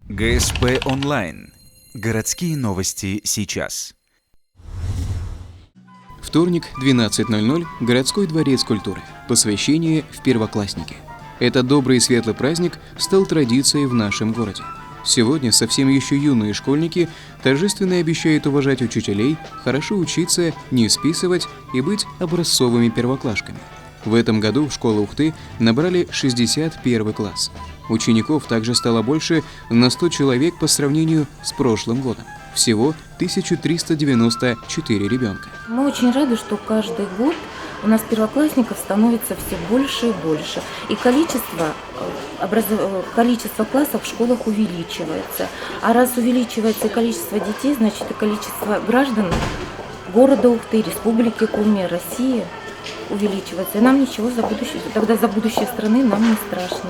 ГСП онлайн. Городские новости сейчас. Вторник, 12:00, Городской дворец культуры. Посвящение в первоклассники. Этот добрый и светлый праздник стал традицией в нашем городе. Сегодня совсем еще юные школьники торжественно обещают уважать учителей, хорошо учиться, не списывать и быть образцовыми первоклашками. В этом году в школу Ухты набрали 61 класс. Учеников также стало больше на 100 человек по сравнению с прошлым годом. Всего 1394 ребенка. Мы очень рады, что каждый год у нас первоклассников становится все больше и больше. И количество классов в школах увеличивается. А раз увеличивается количество детей, значит и количество граждан города Ухты, Республики Коми, России увеличивается. И нам ничего за будущее страны нам не страшно.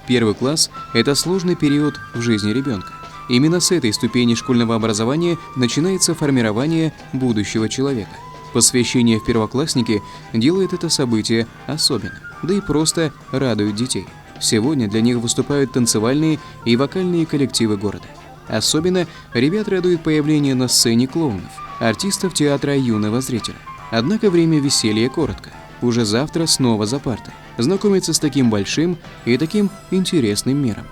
Первый класс – это сложный период в жизни ребенка. Именно с этой ступени школьного образования начинается формирование будущего человека. Посвящение в первоклассники делает это событие особенным, да и просто радует детей. Сегодня для них выступают танцевальные и вокальные коллективы города. Особенно ребят радует появление на сцене клоунов, артистов театра юного зрителя. Однако время веселья коротко. Уже завтра снова за партой. Знакомиться с таким большим и таким интересным миром.